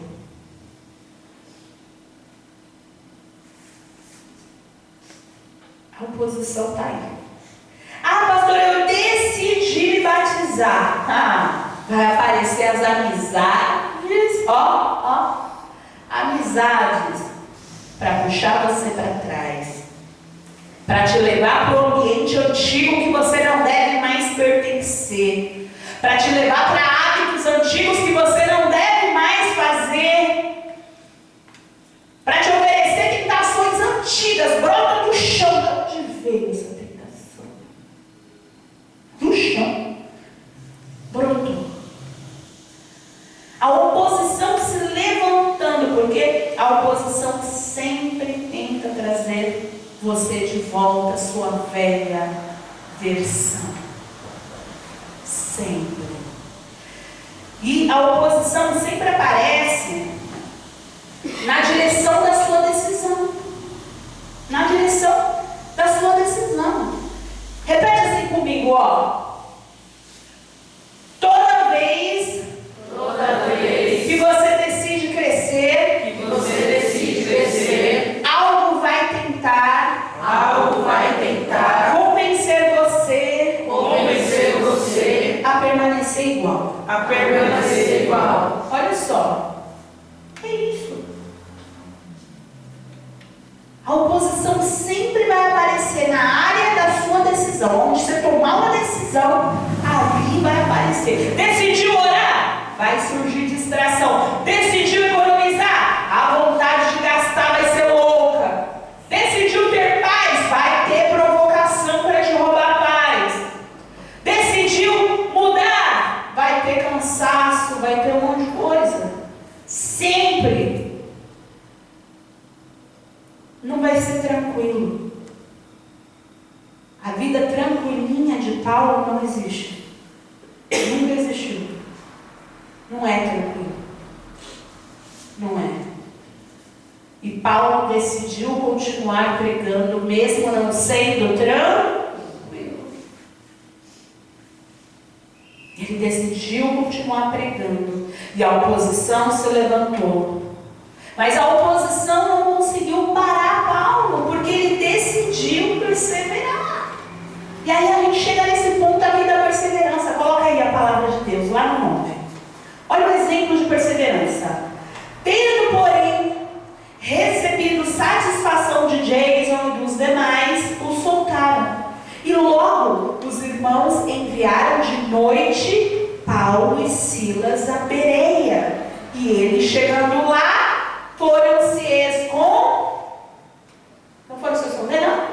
A oposição está aí. Ah, pastor, eu decidi me batizar. Vai aparecer as amizades. Amizades para puxar você para trás. Para te levar para o ambiente antigo que você não deve mais pertencer. Para te levar para hábitos antigos que você não deve mais fazer. Para te oferecer tentações antigas. Brota do chão. De onde veio essa tentação? Do chão. Brotou. A oposição se levantando, porque a oposição sempre tenta trazer você de volta à sua velha versão. Sempre. E a oposição sempre aparece na direção da sua decisão. Na direção da sua decisão. Repete assim comigo, ó. Toda vez que você decide crescer, algo vai tentar convencer você a permanecer igual. Olha só. É isso. A oposição sempre vai aparecer na área da sua decisão. Onde você tomar uma decisão, ali vai aparecer. Decidiu orar? Vai surgir distração. Decidiu economizar? A vontade de gastar vai ser louca. Decidiu ter paz? Vai ter provocação para te roubar a paz. Decidiu mudar? Vai ter cansaço, vai ter um monte de coisa. Sempre não vai ser tranquilo. A vida tranquilinha de Paulo não existe. Nunca existiu. Não é tranquilo. Não é. E Paulo decidiu continuar pregando, mesmo não sendo tranquilo. Ele decidiu continuar pregando. E a oposição se levantou. Mas a oposição não conseguiu parar Paulo, porque ele decidiu perseverar. E aí a gente chega nesse ponto aqui da perseverança. Coloca aí a palavra de Deus, lá no 9. Olha o exemplo de perseverança. Tendo, porém, recebido satisfação de Jason e dos demais, o soltaram. E logo os irmãos enviaram de noite Paulo e Silas a Bereia. E ele, chegando lá, foram se esconder. Não foram se esconder, não?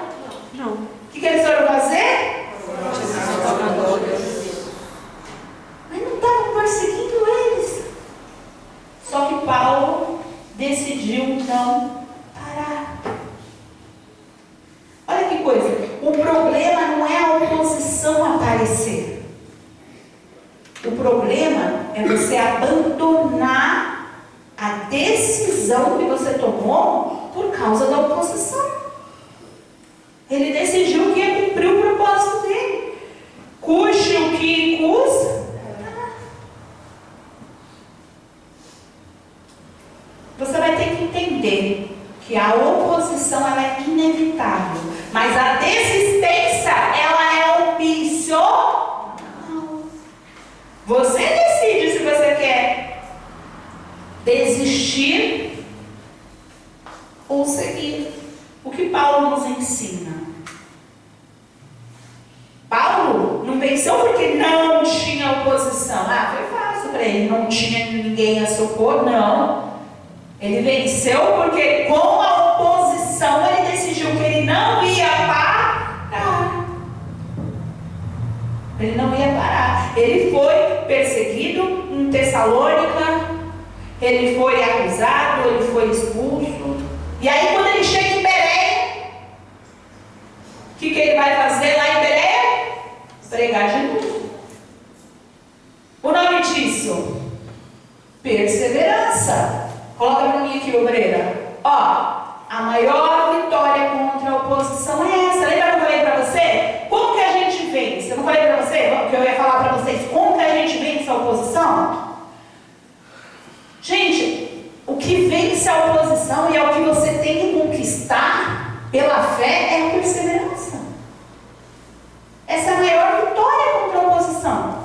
Não. O que eles foram fazer? Mas não estavam perseguindo eles. Só que Paulo decidiu não parar. Olha que coisa. O problema não é a oposição aparecer. O problema é você abandonar a decisão que você tomou por causa da oposição. Ele decidiu que ia cumprir o propósito dele. Custe o que custa. Você vai ter que entender que a oposição ela é inevitável, mas a desistência ela é opcional. Você decide se você quer desistir ou seguir. O que Paulo nos ensina? Paulo não venceu porque não tinha oposição. Foi fácil para ele, não tinha ninguém a socorrer. Não. Ele venceu porque com a oposição ele decidiu que ele não ia parar. Ele não ia parar. Ele foi perseguido em Tessalônica, ele foi acusado, ele foi expulso. E aí quando ele chega em Bereia, o que ele vai fazer lá em Bereia? Pregar de novo. O nome disso? Perseverança. Coloca para mim aqui, obreira. A maior vitória contra a oposição é essa. Lembra que eu falei para você? Como que a gente vence? Eu não falei para você que eu ia falar para vocês como que a gente vence a oposição? Gente, o que vence a oposição e é o que você tem que conquistar pela fé é a perseverança. Essa é a maior vitória contra a oposição.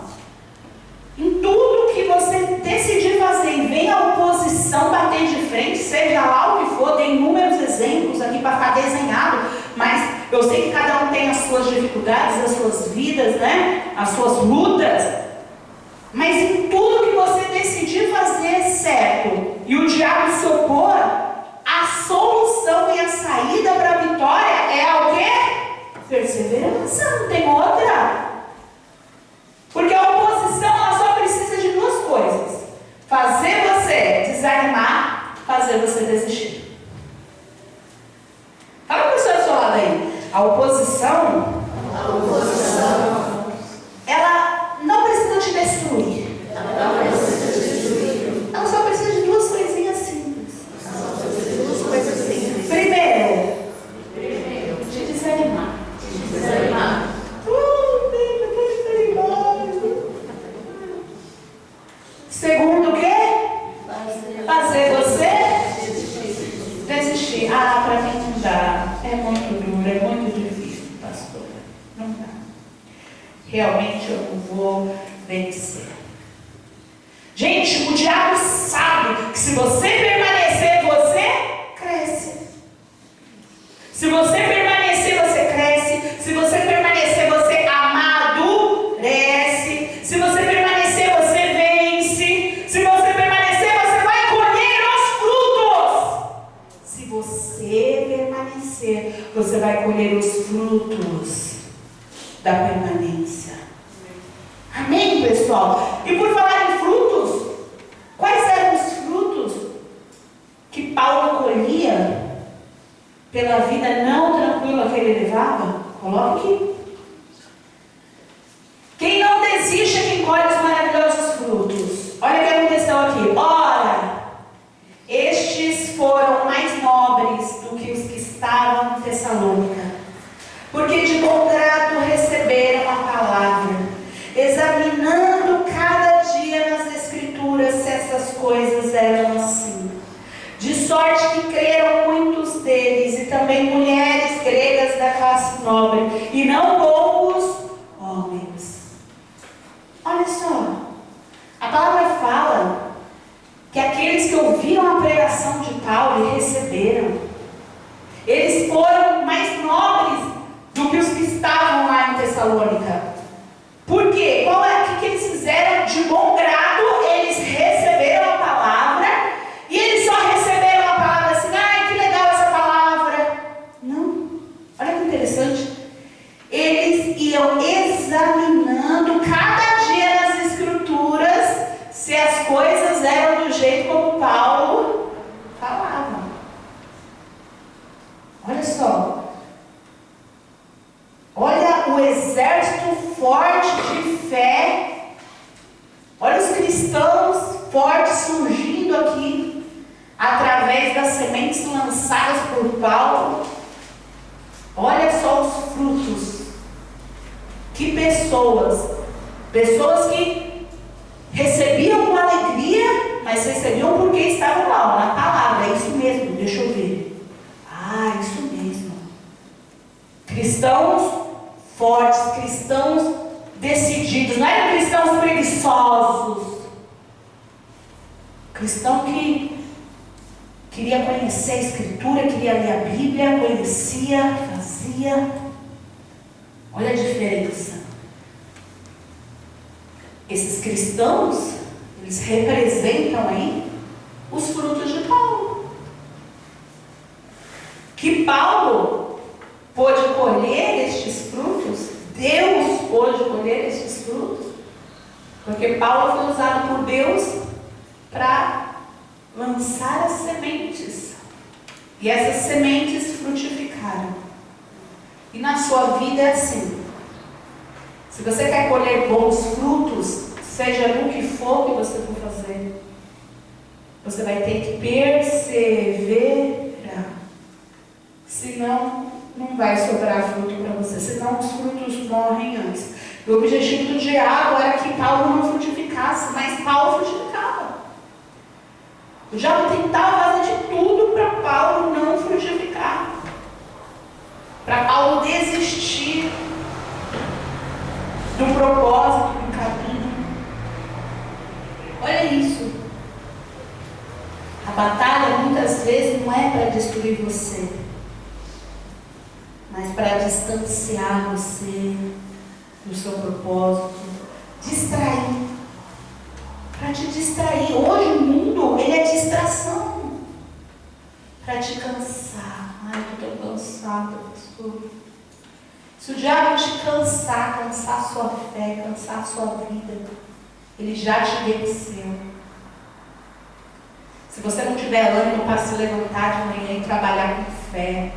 Em tudo que você decidir fazer e vem a oposição bater de frente, seja lá o que for, tem inúmeros exemplos aqui para ficar desenhado, mas eu sei que cada um tem as suas dificuldades, as suas vidas, né? As suas lutas. Mas em tudo que você decidir fazer certo e o diabo se opor, a solução e a saída para a vitória é o quê? Perseverança, não tem outra. Porque a oposição ela só precisa de duas coisas: fazer você desanimar, fazer você desistir. Fala para a pessoa do seu lado aí. A oposição, ela não precisa te destruir. Ela só precisa de duas coisinhas simples. Primeiro, te desanimar. Segundo, o quê? Fazer você desistir. Para mim não dá. É muito duro, é muito difícil, pastora. Não dá. Realmente eu não vou vencer. Gente, o diabo sabe que se você permanecer, você cresce. Se você permanecer, você cresce. Se você permanecer, você amadurece. frutos da permanência. Amém, pessoal? E por falar em frutos, quais eram os frutos que Paulo colhia pela vida não tranquila que ele levava? Coloque aqui. Quem não desiste é quem colhe os maravilhosos frutos. Olha o que aconteceu aqui. Ora, estes foram mais nobres do que os que estavam em Tessalônica, porque de bom grado receberam a palavra, examinando cada dia nas Escrituras se essas coisas eram assim. De sorte que creram muitos deles, e também mulheres gregas da classe nobre, e não poucos homens. Olha só, a palavra fala que aqueles que ouviram a pregação de Paulo e receberam, eles foram mais nobres do que os que estavam lá em Tessalônica. Por quê? O que eles fizeram? De bom grado, eles receberam a palavra, e eles só receberam a palavra assim, ai, que legal essa palavra. Não, olha que interessante. Eles iam examinando cada dia nas Escrituras se as coisas eram do jeito como Paulo falava. Olha só. Olha o exército forte de fé. Olha os cristãos fortes surgindo aqui através das sementes lançadas por Paulo. Olha só os frutos. Que pessoas que recebiam com alegria, mas recebiam porque estavam lá, na palavra. É isso mesmo, deixa eu ver. Ah, isso mesmo. Cristãos fortes, cristãos decididos, não eram cristãos preguiçosos. Cristão que queria conhecer a Escritura, queria ler a Bíblia, conhecia, fazia. Olha a diferença. Esses cristãos, eles representam aí os frutos de Paulo. Que Paulo pôde colher estes frutos, Deus pôde colher estes frutos, porque Paulo foi usado por Deus para lançar as sementes. E essas sementes frutificaram. E na sua vida é assim. Se você quer colher bons frutos, seja no que for que você for fazer, você vai ter que perseverar. Senão, não vai sobrar fruto para você. Senão, os frutos morrem antes. O objetivo do diabo era que Paulo não frutificasse, mas Paulo frutificava. O diabo tentava fazer de tudo para Paulo não frutificar. Para Paulo desistir do propósito, do caminho. Olha isso. A batalha muitas vezes não é para destruir você, mas para distanciar você do seu propósito, distrair. Para te distrair. Hoje o mundo, ele é distração. Para te cansar. Ai, eu estou cansada, pastor. Se o diabo te cansar a sua fé, cansar a sua vida, ele já te venceu. Se você não tiver ânimo para se levantar de manhã e trabalhar com fé,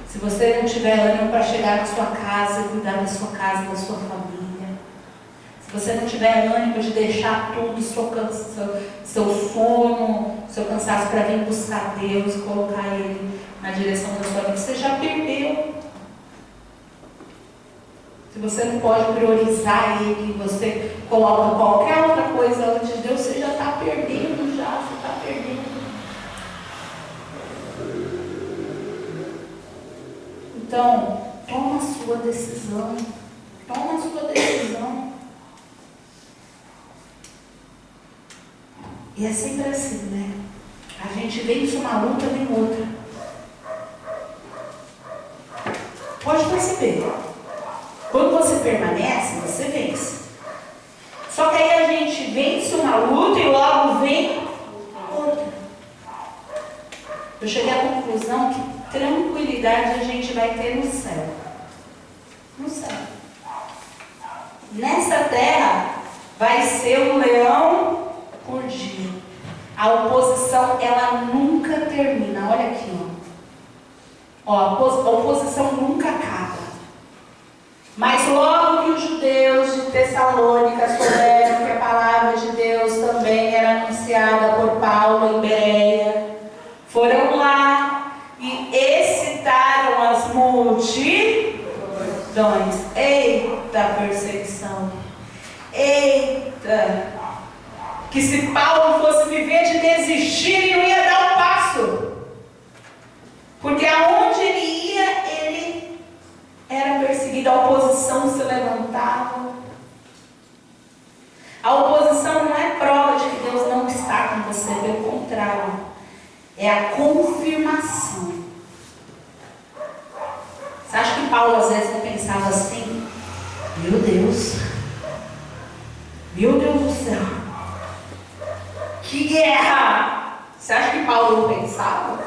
se você não tiver ânimo para chegar na sua casa e cuidar da sua casa, da sua família, se você não tiver ânimo de deixar tudo, seu sono, seu cansaço para vir buscar Deus, colocar Ele na direção da sua vida, você já perdeu. Se você não pode priorizar Ele, você coloca qualquer outra coisa antes de Deus, você já está perdendo, você está perdendo. Então, toma a sua decisão. Toma a sua decisão. E é sempre assim, né? A gente vence uma luta, vem outra. Pode perceber. Quando você permanece, você vence. Só que aí a gente vence uma luta e logo vem outra. Eu cheguei à conclusão que tranquilidade a gente vai ter no céu. no céu. Nessa terra vai ser um leão por dia. A oposição, ela nunca termina. Olha aqui, ó. A oposição nunca acaba. Mas logo que os judeus de Tessalônica souberam que a palavra de Deus também era anunciada por Paulo em Bereia, foram lá e excitaram as multidões. Eita perseguição! Eita! Que se Paulo fosse viver de desistir, ele não ia dar um passo. Porque aonde ele ia, ele era perseguido, a oposição se levantava. A oposição não é prova de que Deus não está com você, pelo contrário, é a confirmação. Você acha que Paulo às vezes não pensava assim? Meu Deus do céu, que guerra! Você acha que Paulo não pensava?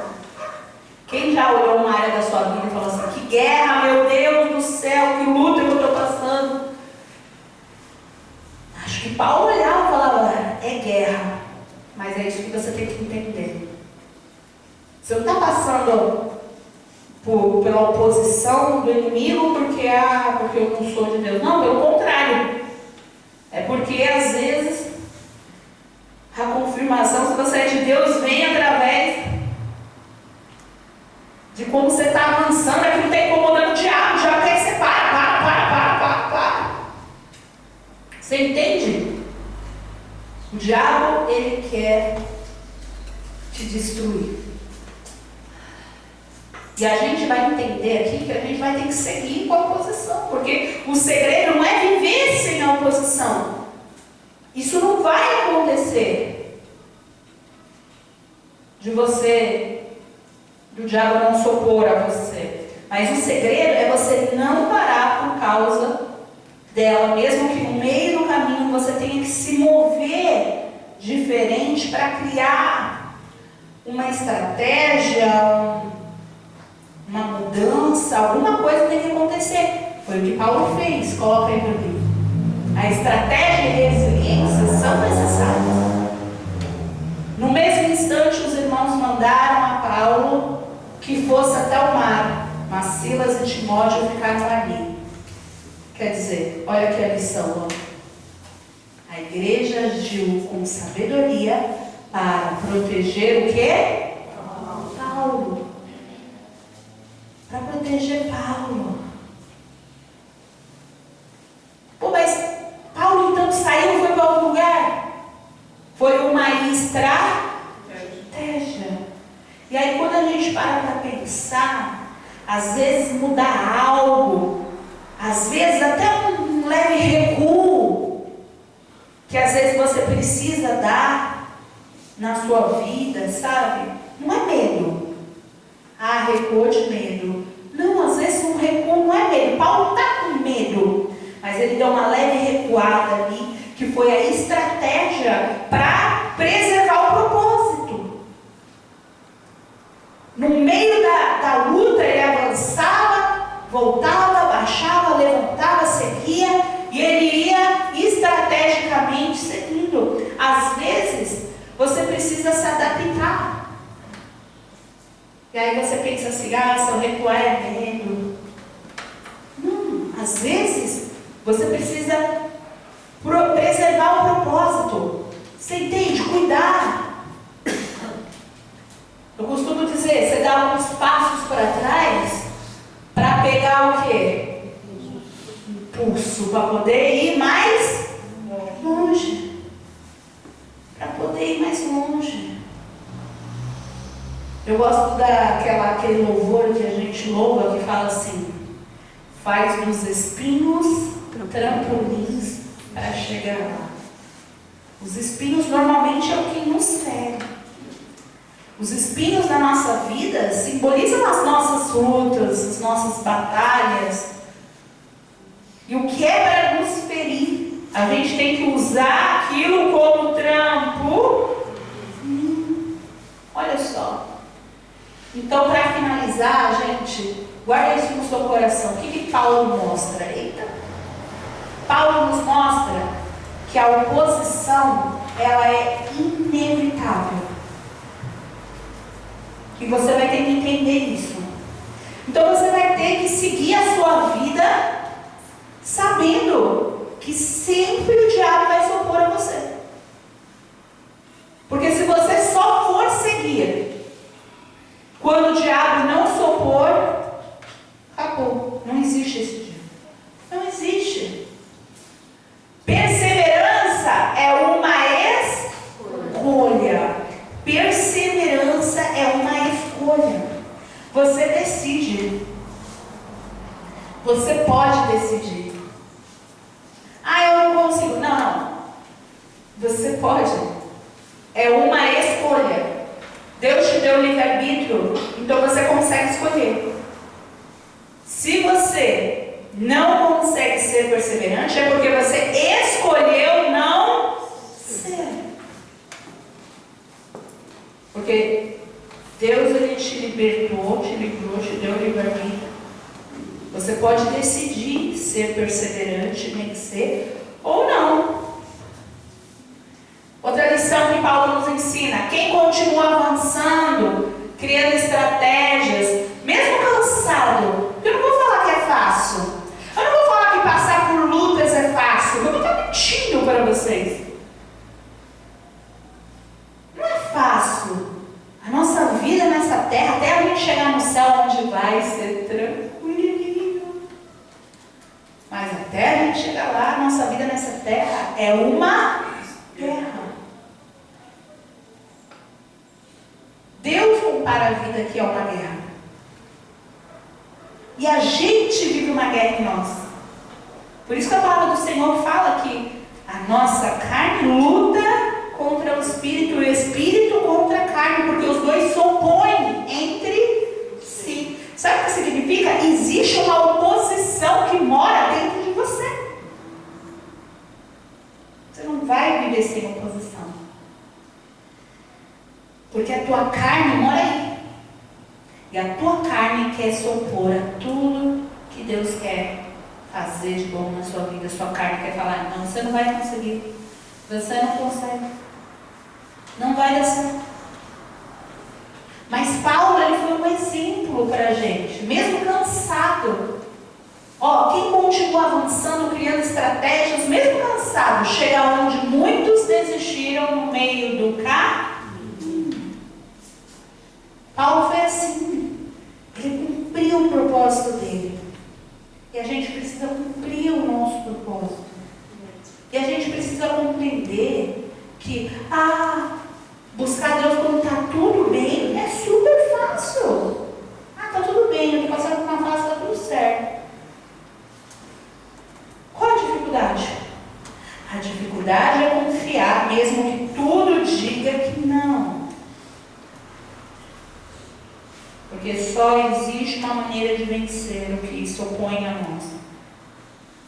Quem já olhou uma área da sua vida e falou assim, que guerra, meu Deus do céu, que luta que eu estou passando? Acho que Paulo olhava e falava, é guerra. Mas é isso que você tem que entender. Você não está passando pela oposição do inimigo porque eu não sou de Deus. Não, pelo contrário. É porque às vezes a confirmação, se você é de Deus, vem através de como você está avançando, aquilo está incomodando o diabo. O diabo quer que você para. Você entende? O diabo, ele quer te destruir. E a gente vai entender aqui que a gente vai ter que seguir com a oposição, porque o segredo não é viver sem a oposição. Isso não vai acontecer. Do diabo não se opor a você. Mas o segredo é você não parar por causa dela, mesmo que no meio do caminho você tenha que se mover diferente para criar uma estratégia, uma mudança, alguma coisa tem que acontecer. Foi o que Paulo fez. Coloca aí para mim. A estratégia e a resiliência são necessárias. No mesmo instante, os irmãos mandaram a Paulo que fosse até o mar, mas Silas e Timóteo ficaram ali. Quer dizer, olha aqui a lição, ó. A igreja agiu com sabedoria para proteger o quê? Paulo. Para proteger Paulo. Pô, mas Paulo então saiu e foi para outro lugar? Foi uma estratégia. E aí quando a gente para pensar, às vezes mudar algo, às vezes até um leve recuo, que às vezes você precisa dar na sua vida, sabe? Não é medo. Ah, recuou de medo. Não, às vezes um recuo não é medo. Paulo não está com medo, mas ele deu uma leve recuada ali, que foi a estratégia para preservar o propósito. No meio da luta, ele avançava, voltava, baixava, levantava, seguia, e ele ia estrategicamente seguindo. Às vezes, você precisa se adaptar. E aí você pensa assim, se eu recuar é medo. Não, às vezes você precisa preservar o propósito. Você entende? Cuidar. Eu costumo dizer, você dá alguns passos para trás para pegar o quê? Impulso, para poder ir mais longe. Para poder ir mais longe. Eu gosto daquele louvor que a gente louva, que fala assim, faz dos espinhos trampolins para chegar lá. Os espinhos normalmente é o que nos fere. Os espinhos da nossa vida simbolizam as nossas lutas, as nossas batalhas. E o que é para nos ferir? A gente tem que usar aquilo como trampo. Olha só. Então, para finalizar, gente, guarda isso no seu coração. O que Paulo mostra? Eita! Paulo nos mostra que a oposição, ela é inevitável. E você vai ter que entender isso. Então você vai ter que seguir a sua vida sabendo que sempre o diabo vai se opor a você. Porque se você só for seguir quando o diabo não se opor, acabou. Não existe esse dia. Não existe. Perseverança é uma escolha. Perseverança é uma escolha. Você decide. Você pode decidir. Ah, eu não consigo. Não. Você pode. É uma escolha. Deus te deu livre-arbítrio, então você consegue escolher. Se você não consegue ser perseverante, é porque você escolheu não ser. Porque Deus, ele te libertou, te livrou, te deu livre-arbítrio. Você pode decidir ser perseverante, vencer ou não. Outra lição que Paulo nos ensina: quem continua avançando, criando estratégias, mesmo cansado, eu não vou falar que é fácil. Eu não vou falar que passar por lutas é fácil. Eu vou estar mentindo para vocês. Não é fácil. A nossa vida nessa terra, até a gente chegar no céu, onde vai ser tranquilo. Mas até a gente chegar lá, a nossa vida nessa terra é uma guerra. Deus compara a vida aqui a uma guerra. E a gente vive uma guerra em nós. Por isso que a palavra do Senhor fala que a nossa carne luta contra o Espírito e o Espírito contra a carne, porque os dois se opõem entre si. Sabe o que significa? Existe uma oposição que mora dentro de você. Você não vai viver sem oposição. Porque a tua carne mora aí. E a tua carne quer se opor a tudo que Deus quer fazer de bom na sua vida. A sua carne quer falar: não, você não vai conseguir. Você não consegue. Não vai dar certo. Mas Paulo, ele foi um exemplo para a gente. Mesmo cansado. Quem continua avançando, criando estratégias, mesmo cansado, chega onde muitos desistiram no meio do caminho. Paulo foi assim. Ele cumpriu o propósito dele. E a gente precisa cumprir o nosso propósito. E a gente precisa compreender que buscar Deus quando está tudo bem é super fácil. Está tudo bem, eu estou passando por uma fase, está tudo certo. Qual a dificuldade? A dificuldade é confiar, mesmo que tudo diga que não. Porque só existe uma maneira de vencer o que se opõe a nós.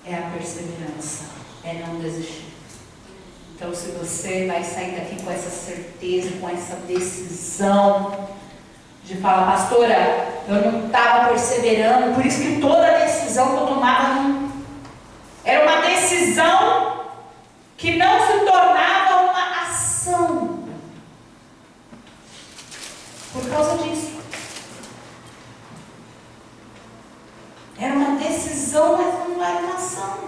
É a perseverança, é não desistir. Então, se você vai sair daqui com essa certeza, com essa decisão de falar: pastora, eu não estava perseverando, por isso que toda decisão que eu tomava era uma decisão que não se tornava uma ação. Por causa disso. Era uma decisão, mas não era uma ação.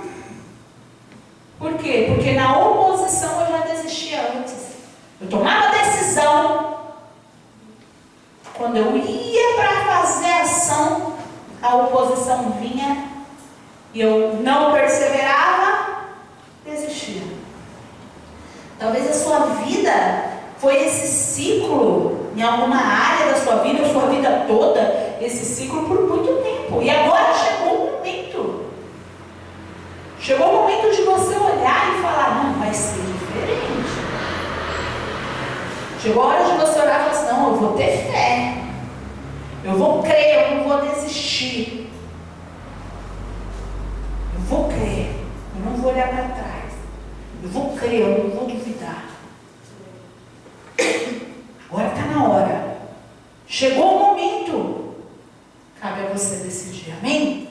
Por quê? Porque na oposição eu já desistia antes. Eu tomava decisão. Quando eu ia para fazer a ação, a oposição vinha e eu não perseverava, desistia. Talvez a sua vida foi esse ciclo em alguma área da sua vida, a sua vida toda, esse ciclo por muito tempo. E agora chegou o momento. Chegou o momento de você olhar e falar: não, vai ser diferente. Chegou a hora de você olhar e falar assim: não, eu vou ter fé. Eu vou crer, eu não vou desistir. Eu vou crer, eu não vou olhar para trás. Eu vou crer, eu não vou duvidar. Agora está na hora. Chegou o momento momento. Cabe a você decidir, amém?